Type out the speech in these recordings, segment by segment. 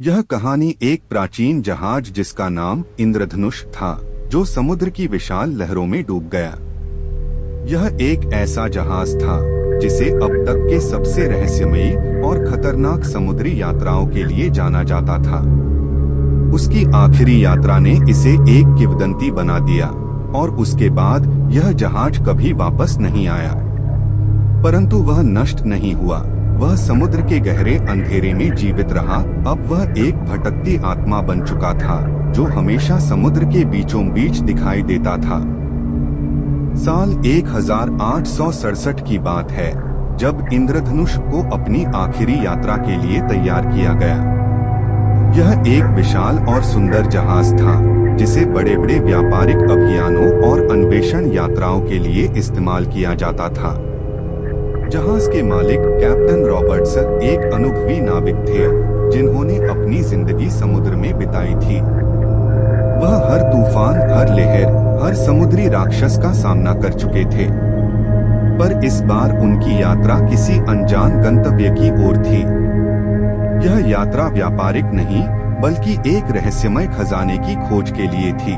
यह कहानी एक प्राचीन जहाज जिसका नाम इंद्रधनुष था, जो समुद्र की विशाल लहरों में डूब गया। यह एक ऐसा जहाज था जिसे अब तक के सबसे रहस्यमयी और खतरनाक समुद्री यात्राओं के लिए जाना जाता था। उसकी आखिरी यात्रा ने इसे एक किंवदंती बना दिया और उसके बाद यह जहाज कभी वापस नहीं आया। परंतु वह नष्ट नहीं हुआ, वह समुद्र के गहरे अंधेरे में जीवित रहा। अब वह एक भटकती आत्मा बन चुका था जो हमेशा समुद्र के बीचों बीच दिखाई देता था। साल 1867 की बात है जब इंद्रधनुष को अपनी आखिरी यात्रा के लिए तैयार किया गया। यह एक विशाल और सुंदर जहाज था जिसे बड़े बड़े व्यापारिक अभियानों और अन्वेषण यात्राओं के लिए इस्तेमाल किया जाता था। जहाज के मालिक कैप्टन रॉबर्ट्स एक अनुभवी नाविक थे जिन्होंने अपनी जिंदगी समुद्र में बिताई थी। वह हर तूफान, हर लहर, हर समुद्री राक्षस का सामना कर चुके थे। पर इस बार उनकी यात्रा किसी अनजान गंतव्य की ओर थी। यह यात्रा व्यापारिक नहीं बल्कि एक रहस्यमय खजाने की खोज के लिए थी।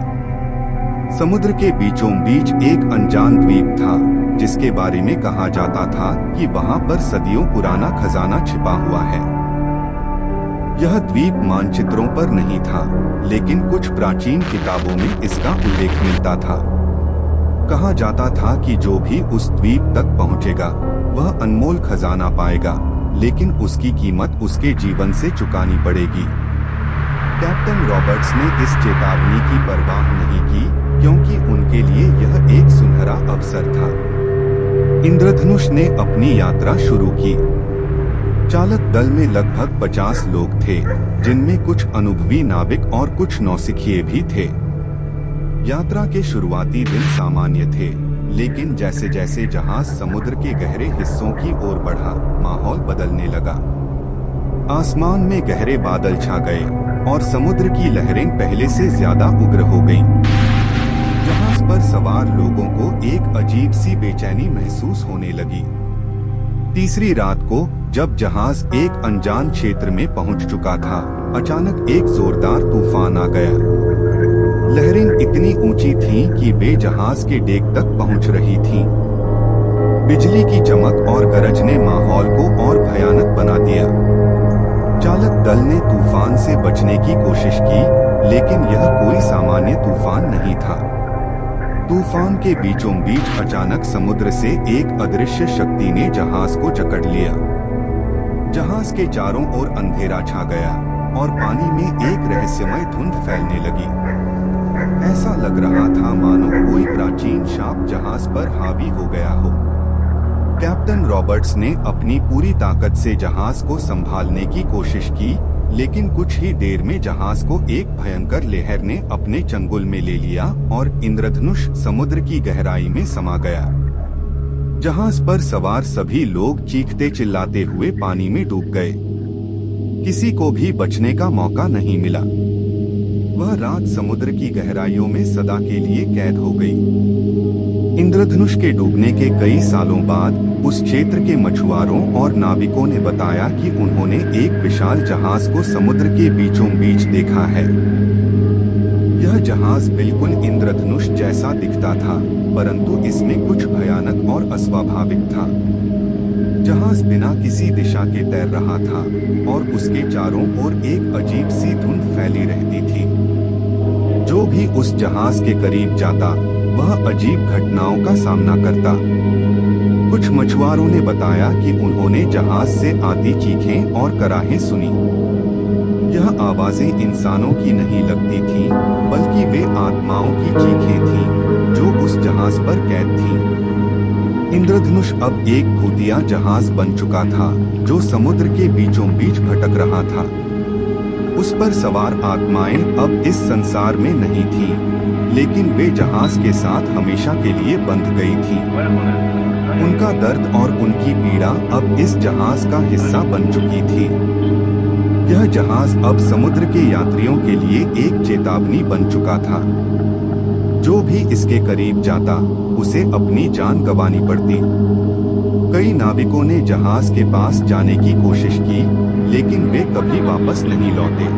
समुद्र के बीचों बीच एक अनजान द्वीप था जिसके बारे में कहा जाता था कि वहां पर सदियों पुराना खजाना छिपा हुआ है। यह द्वीप मानचित्रों पर नहीं था, लेकिन कुछ प्राचीन किताबों में इसका उल्लेख मिलता था। कहा जाता था कि जो भी उस द्वीप तक पहुंचेगा वह अनमोल खजाना पाएगा, लेकिन उसकी कीमत उसके जीवन से चुकानी पड़ेगी। कैप्टन रॉबर्ट्स ने इस चेतावनी की परवाह नहीं की क्योंकि उनके लिए यह एक सुनहरा अवसर था। इंद्रधनुष ने अपनी यात्रा शुरू की। चालक दल में लगभग 50 लोग थे, जिनमें कुछ अनुभवी नाविक और कुछ नौसिखिए भी थे। यात्रा के शुरुआती दिन सामान्य थे, लेकिन जैसे जैसे जहाज समुद्र के गहरे हिस्सों की ओर बढ़ा, माहौल बदलने लगा। आसमान में गहरे बादल छा गए और समुद्र की लहरें पहले से ज्यादा उग्र हो गईं। जहाज पर सवार लोगों को एक अजीब सी बेचैनी महसूस होने लगी। तीसरी रात को जब जहाज एक अनजान क्षेत्र में पहुंच चुका था, अचानक एक जोरदार तूफान आ गया। लहरें इतनी ऊंची थीं कि वे जहाज के डेक तक पहुंच रही थीं। बिजली की चमक और गरज ने माहौल को और भयानक बना दिया। चालक दल ने तूफान से बचने की कोशिश की, लेकिन यह कोई सामान्य तूफान नहीं था। तूफान के बीचों बीच अचानक समुद्र से एक अदृश्य शक्ति ने जहाज को जकड़ लिया। जहाज के चारों ओर अंधेरा छा गया और पानी में एक रहस्यमय धुंध फैलने लगी। ऐसा लग रहा था मानो कोई प्राचीन शाप जहाज पर हावी हो गया हो। कैप्टन रॉबर्ट्स ने अपनी पूरी ताकत से जहाज को संभालने की कोशिश की, लेकिन कुछ ही देर में जहाज को एक भयंकर लहर ने अपने चंगुल में ले लिया और इंद्रधनुष समुद्र की गहराई में समा गया। जहाज पर सवार सभी लोग चीखते चिल्लाते हुए पानी में डूब गए। किसी को भी बचने का मौका नहीं मिला। वह रात समुद्र की गहराइयों में सदा के लिए कैद हो गई। इंद्रधनुष के डूबने के कई सालों बाद उस क्षेत्र के मछुआरों और नाविकों ने बताया कि उन्होंने एक विशाल जहाज को समुद्र के बीचों बीच देखा है। यह जहाज बिल्कुल इंद्रधनुष जैसा दिखता था, परंतु इसमें कुछ भयानक और अस्वाभाविक था। जहाज बिना किसी दिशा के तैर रहा था और उसके चारों ओर एक अजीब सी धुंध फैली रहती थी। जो भी उस जहाज के करीब जाता वह अजीब घटनाओं का सामना करता। कुछ मछुआरों ने बताया कि उन्होंने जहाज से आती चीखें और कराहें सुनी। यह आवाजें इंसानों की नहीं लगती थीं, बल्कि वे आत्माओं की चीखें थीं जो उस जहाज पर कैद थीं। इंद्रधनुष अब एक भूतिया जहाज बन चुका था जो समुद्र के बीचों बीच भटक रहा था। उस पर सवार आत्माएं अब इस संसार में नहीं थीं, लेकिन वे जहाज के साथ हमेशा के लिए बंध गई थीं। उनका दर्द और उनकी पीड़ा अब इस जहाज का हिस्सा बन चुकी थी। यह जहाज अब समुद्र के यात्रियों के लिए एक चेतावनी बन चुका था। जो भी इसके करीब जाता उसे अपनी जान गंवानी पड़ती। कई नाविकों ने जहाज के पास जाने की कोशिश की, लेकिन वे कभी वापस नहीं लौटे।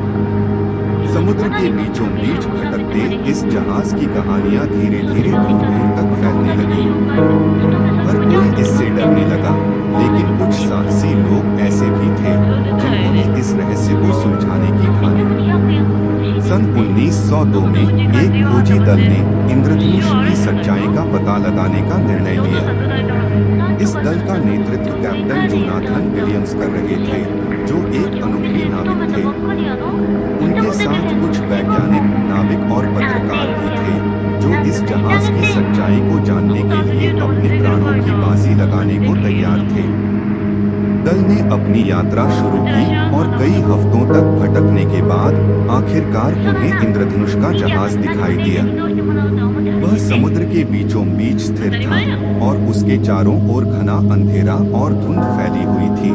समुद्र के बीचों बीच भटकते इस जहाज की कहानियां धीरे धीरे दूर दूर तक फैलने लगी। हर कोई इससे डरने लगा, लेकिन कुछ साहसी लोग ऐसे भी थे जिन्होंने इस रहस्य को सुलझाने की ठानी। सन 1902 में एक खोजी दल ने इंद्रधनुष की सच्चाई का पता लगाने का निर्णय लिया। इस दल का नेतृत्व कैप्टन जोनाथन विलियम्स कर रहे थे, जो एक अनुभवी नाविक थे। उनके साथ कुछ वैज्ञानिक, नाविक और पत्रकार भी थे, जो इस जहाज की सच्चाई को जानने के लिए अपने प्राणों की बाजी लगाने को तैयार थे। दल ने अपनी यात्रा शुरू की और कई हफ्तों तक भटकने के बाद आखिरकार उन्हें इंद्रधनुष का जहाज दिखाई दिया। वह समुद्र के बीचों बीच स्थिर था और उसके चारों ओर घना अंधेरा और धुंध फैली हुई थी।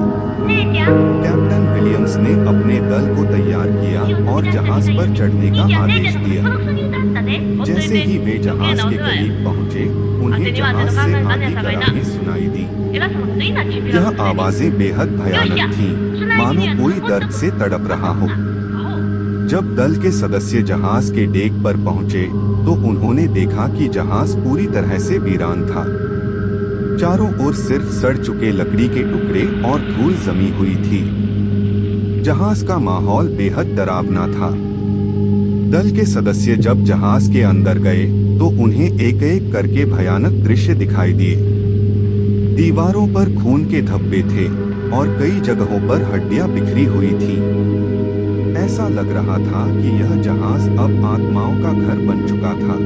कैप्टन विलियम्स ने अपने दल को तैयार किया और जहाज पर चढ़ने का आदेश दिया। जैसे ही वे जहाज के करीब पहुंचे, उन्हें जहाज से आधी करारें सुनाई दी। यह आवाजें बेहद भयानक थीं, मानो कोई दर्द से तड़प रहा हो। जब दल के सदस्य जहाज के डेक पर पहुंचे, तो उन्होंने देखा कि जहाज पूरी तरह से वीरान था। चारों ओर सिर्फ सड़ चुके लकड़ी के टुकड़े और धूल जमी हुई थी। जहाज का माहौल बेहद डरावना था। दल के सदस्य जब जहाज के अंदर गए, तो उन्हें एक एक करके भयानक दृश्य दिखाई दिए। दीवारों पर खून के धब्बे थे और कई जगहों पर हड्डियां बिखरी हुई थीं। ऐसा लग रहा था कि यह जहाज अब आत्माओं का घर बन चुका था।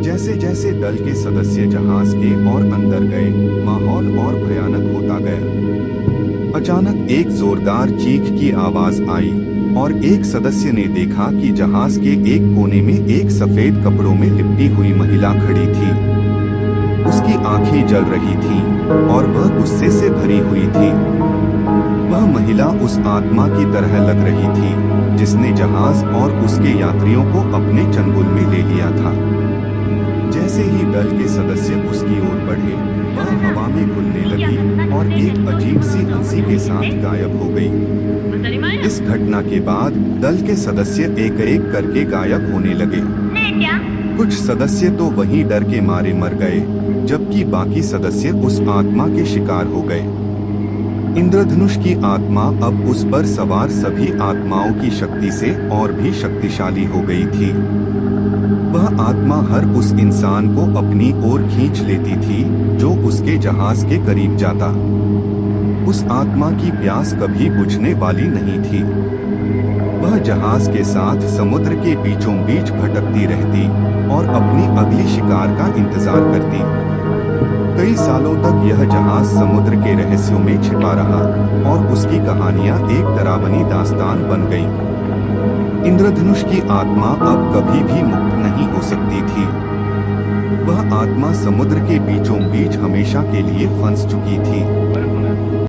जैसे जैसे दल के सदस्य जहाज के और अंदर गए, माहौल और भयानक होता गया। अचानक एक जोरदार चीख की आवाज आई और एक सदस्य ने देखा कि जहाज के एक कोने में एक सफेद कपड़ों में लिपटी हुई महिला खड़ी थी। उसकी आंखें जल रही थीं और वह गुस्से से भरी हुई थी। वह महिला उस आत्मा की तरह लग रही थी जिसने जहाज और उसके यात्रियों को अपने चंगुल में ले लिया था। जैसे ही दल के सदस्य उसकी ओर बढ़े, वह हवा में घुलने लगी और एक अजीब सी हंसी के साथ गायब हो गई। इस घटना के बाद दल के सदस्य एक एक करके गायब होने लगे। कुछ सदस्य तो वहीं डर के मारे मर गए, जबकि बाकी सदस्य उस आत्मा के शिकार हो गए। इंद्रधनुष की आत्मा अब उस पर सवार सभी आत्माओं की शक्ति से और भी शक्तिशाली हो गई थी। वह आत्मा हर उस इंसान को अपनी ओर खींच लेती थी जो उसके जहाज के करीब जाता। उस आत्मा की प्यास कभी बुझने वाली नहीं थी। वह जहाज के साथ समुद्र के बीचों बीच भटकती रहती और अपनी अगली शिकार का इंतजार करती। कई सालों तक यह जहाज समुद्र के रहस्यों में छिपा रहा और उसकी कहानियां एक डरावनी दास्तान बन गईं। इंद्रधनुष की आत्मा अब कभी भी मुक्त नहीं हो सकती थी। वह आत्मा समुद्र के बीचों बीच हमेशा के लिए फंस चुकी थी।